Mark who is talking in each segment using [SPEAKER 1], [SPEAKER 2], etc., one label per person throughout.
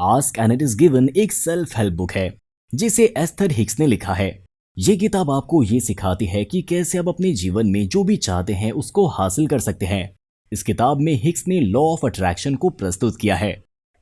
[SPEAKER 1] Ask and it is given एक self help book है जिसे एस्थर हिक्स ने लिखा है। ये किताब आपको ये सिखाती है कि कैसे आप अपने जीवन में जो भी चाहते हैं उसको हासिल कर सकते हैं। इस किताब में हिक्स ने लॉ ऑफ अट्रैक्शन को प्रस्तुत किया है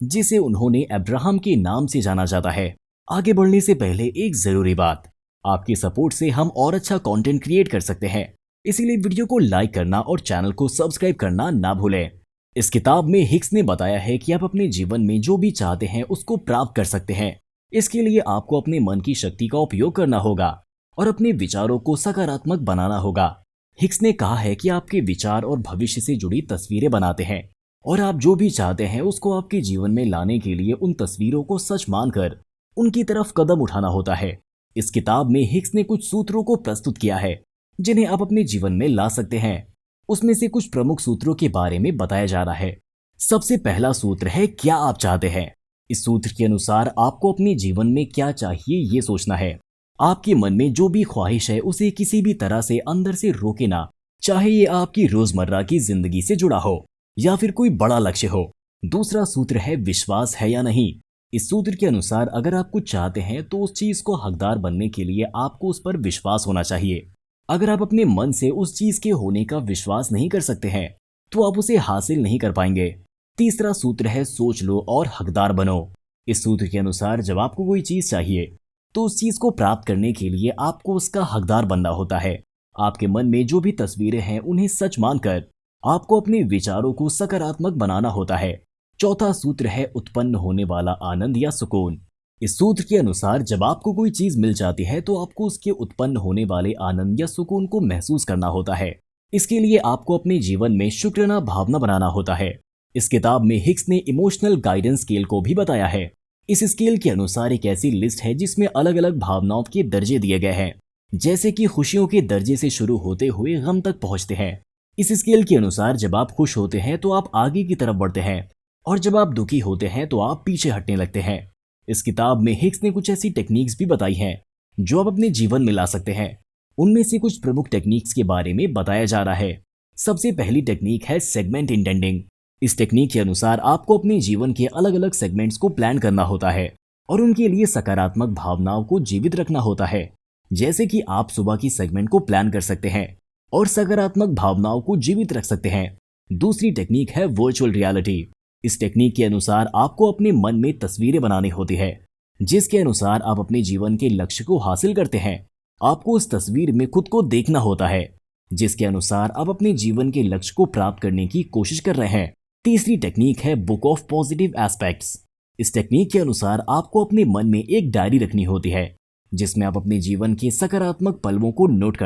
[SPEAKER 1] जिसे उन्होंने अब्राहम के नाम से जाना जाता है। आगे बढ़ने से पहले एक जरूरी बात, आपकी सपोर्ट से हम और अच्छा कंटेंट क्रिएट कर सकते हैं, इसीलिए वीडियो को लाइक करना और चैनल को सब्सक्राइब करना ना भूलें। इस किताब में हिक्स ने बताया है कि आप अपने जीवन में जो भी चाहते हैं उसको प्राप्त कर सकते हैं। इसके लिए आपको अपने मन की शक्ति का उपयोग करना होगा और अपने विचारों को सकारात्मक बनाना होगा। हिक्स ने कहा है कि आपके विचार और भविष्य से जुड़ी तस्वीरें बनाते हैं और आप जो भी चाहते हैं उसको आपके जीवन में लाने के लिए उन तस्वीरों को सच मानकर उनकी तरफ कदम उठाना होता है। इस किताब में हिक्स ने कुछ सूत्रों को प्रस्तुत किया है जिन्हें आप अपने जीवन में ला सकते हैं। उसमें से कुछ प्रमुख सूत्रों के बारे में बताया जा रहा है। सबसे पहला सूत्र है क्या आप चाहते हैं। इस सूत्र के अनुसार आपको अपने जीवन में क्या चाहिए ये सोचना है। आपके मन में जो भी ख्वाहिश है उसे किसी भी तरह से अंदर से रोके ना, चाहे ये आपकी रोजमर्रा की जिंदगी से जुड़ा हो या फिर कोई बड़ा लक्ष्य हो। दूसरा सूत्र है विश्वास है या नहीं। इस सूत्र के अनुसार अगर आप कुछ चाहते हैं तो उस चीज को हकदार बनने के लिए आपको उस पर विश्वास होना चाहिए। अगर आप अपने मन से उस चीज के होने का विश्वास नहीं कर सकते हैं तो आप उसे हासिल नहीं कर पाएंगे। तीसरा सूत्र है सोच लो और हकदार बनो। इस सूत्र के अनुसार जब आपको कोई चीज चाहिए तो उस चीज को प्राप्त करने के लिए आपको उसका हकदार बनना होता है। आपके मन में जो भी तस्वीरें हैं उन्हें सच मानकर आपको अपने विचारों को सकारात्मक बनाना होता है। चौथा सूत्र है उत्पन्न होने वाला आनंद या सुकून। इस सूत्र के अनुसार जब आपको कोई चीज मिल जाती है तो आपको उसके उत्पन्न होने वाले आनंद या सुकून को महसूस करना होता है। इसके लिए आपको अपने जीवन में शुक्राना भावना बनाना होता है। इस किताब में हिक्स ने इमोशनल गाइडेंस स्केल को भी बताया है। इस स्केल के अनुसार एक ऐसी लिस्ट है जिसमें अलग अलग भावनाओं के दर्जे दिए गए हैं, जैसे कि खुशियों के दर्जे से शुरू होते हुए गम तक पहुंचते हैं। इस स्केल के अनुसार जब आप खुश होते हैं तो आप आगे की तरफ बढ़ते हैं और जब आप दुखी होते हैं तो आप पीछे हटने लगते हैं। इस किताब में हिक्स ने कुछ ऐसी टेक्निक्स भी बताई हैं जो आप अपने जीवन में ला सकते हैं। उनमें से कुछ प्रमुख टेक्निक्स के बारे में बताया जा रहा है। सबसे पहली टेक्निक है सेगमेंट इंटेंडिंग। इस टेक्निक के अनुसार आपको अपने जीवन के अलग अलग सेगमेंट्स को प्लान करना होता है और उनके लिए सकारात्मक भावनाओं को जीवित रखना होता है। जैसे कि आप सुबह की सेगमेंट को प्लान कर सकते हैं और सकारात्मक भावनाओं को जीवित रख सकते हैं। दूसरी टेक्निक है वर्चुअल रियलिटी। इस टेक्निक के अनुसार आपको अपने मन में तस्वीरें बनानी होती है जिसके अनुसार आप अपने जीवन के लक्ष्य को हासिल करते हैं। आपको उस तस्वीर में खुद को देखना होता है जिसके अनुसार आप अपने जीवन के लक्ष्य को प्राप्त करने की कोशिश कर रहे हैं। तीसरी टेक्निक है बुक ऑफ पॉजिटिव एस्पेक्ट्स। इस टेक्निक के अनुसार आपको अपने मन में एक डायरी रखनी होती है जिसमें आप अपने जीवन के सकारात्मक पहलुओं को नोट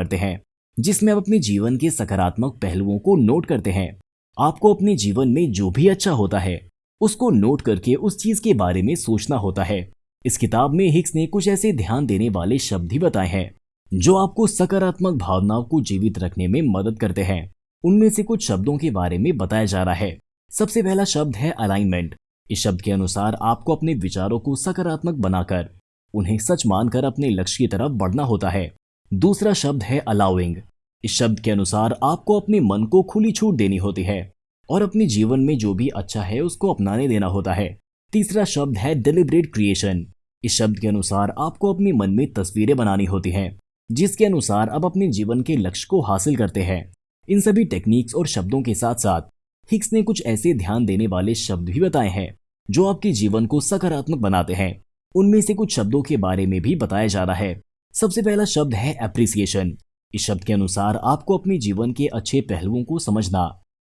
[SPEAKER 1] करते हैं आपको अपने जीवन में जो भी अच्छा होता है उसको नोट करके उस चीज के बारे में सोचना होता है। इस किताब में हिक्स ने कुछ ऐसे ध्यान देने वाले शब्द भी बताए हैं जो आपको सकारात्मक भावनाओं को जीवित रखने में मदद करते हैं। उनमें से कुछ शब्दों के बारे में बताया जा रहा है। सबसे पहला शब्द है अलाइनमेंट। इस शब्द के अनुसार आपको अपने विचारों को सकारात्मक बनाकर उन्हें सच मानकर अपने लक्ष्य की तरफ बढ़ना होता है। दूसरा शब्द है अलाउइंग। इस शब्द के अनुसार आपको अपने मन को खुली छूट देनी होती है और अपने जीवन में जो भी अच्छा है उसको अपनाने देना होता है। तीसरा शब्द है डिलिब्रेट क्रिएशन। इस शब्द के अनुसार आपको अपने मन में तस्वीरें बनानी होती हैं जिसके अनुसार आप अपने जीवन के लक्ष्य को हासिल करते हैं। इन सभी टेक्निक्स और शब्दों के साथ साथ हिक्स ने कुछ ऐसे ध्यान देने वाले शब्द भी बताए हैं जो आपके जीवन को सकारात्मक बनाते हैं। उनमें से कुछ शब्दों के बारे में भी बताया जा रहा है। सबसे पहला शब्द है एप्रिसिएशन। इस शब्द के अनुसार आपको अपने जीवन के अच्छे पहलुओं को समझना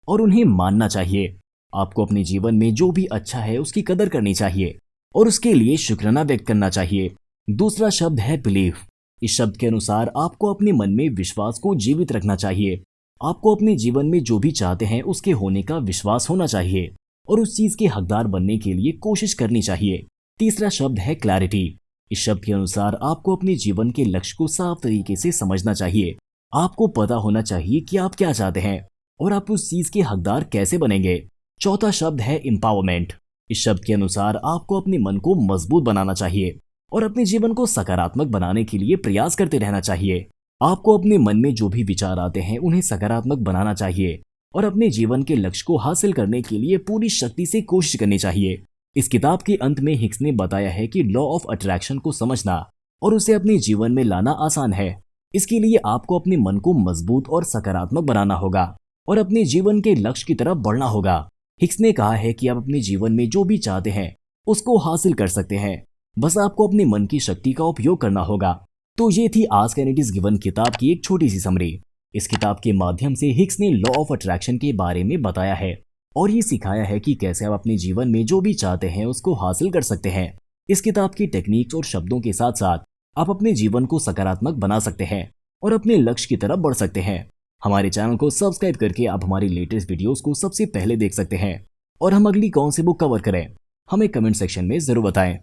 [SPEAKER 1] और उन्हें मानना चाहिए। आपको अपने जीवन में जो भी अच्छा है उसकी कदर करनी चाहिए और उसके लिए शुक्राना व्यक्त करना चाहिए। दूसरा शब्द है बिलीफ। इस शब्द के अनुसार आपको अपने मन में विश्वास को जीवित रखना चाहिए। आपको अपने जीवन में जो भी चाहते हैं उसके होने का विश्वास होना चाहिए और उस चीज के हकदार बनने के लिए कोशिश करनी चाहिए। तीसरा शब्द है क्लैरिटी। इस शब्द के अनुसार आपको अपने जीवन के लक्ष्य को साफ तरीके से समझना चाहिए। आपको पता होना चाहिए कि आप क्या चाहते हैं और आप उस चीज के हकदार कैसे बनेंगे। चौथा शब्द है एम्पावरमेंट। इस शब्द के अनुसार आपको अपने मन को मजबूत बनाना चाहिए और अपने जीवन को सकारात्मक बनाने के लिए प्रयास करते रहना चाहिए। आपको अपने मन में जो भी विचार आते हैं उन्हें सकारात्मक बनाना चाहिए और अपने जीवन के लक्ष्य को हासिल करने के लिए पूरी शक्ति से कोशिश करनी चाहिए। इस किताब के अंत में हिक्स ने बताया है कि लॉ ऑफ अट्रैक्शन को समझना और उसे अपने जीवन में लाना आसान है। इसके लिए आपको अपने मन को मजबूत और सकारात्मक बनाना होगा और अपने जीवन के लक्ष्य की तरफ बढ़ना होगा। हिक्स ने कहा है कि आप अपने जीवन में जो भी चाहते हैं उसको हासिल कर सकते हैं, बस आपको अपने मन की शक्ति का उपयोग करना होगा। तो ये थी ask and it is given किताब की एक छोटी सी समरी। इस किताब के माध्यम से हिक्स ने लॉ ऑफ अट्रैक्शन के बारे में बताया है और ये सिखाया है कि कैसे आप अपने जीवन में जो भी चाहते हैं उसको हासिल कर सकते हैं। इस किताब की टेक्निक्स और शब्दों के साथ साथ आप अपने जीवन को सकारात्मक बना सकते हैं और अपने लक्ष्य की तरफ बढ़ सकते हैं। हमारे चैनल को सब्सक्राइब करके आप हमारी लेटेस्ट वीडियोस को सबसे पहले देख सकते हैं और हम अगली कौन सी बुक कवर करें हमें कमेंट सेक्शन में जरूर बताएं।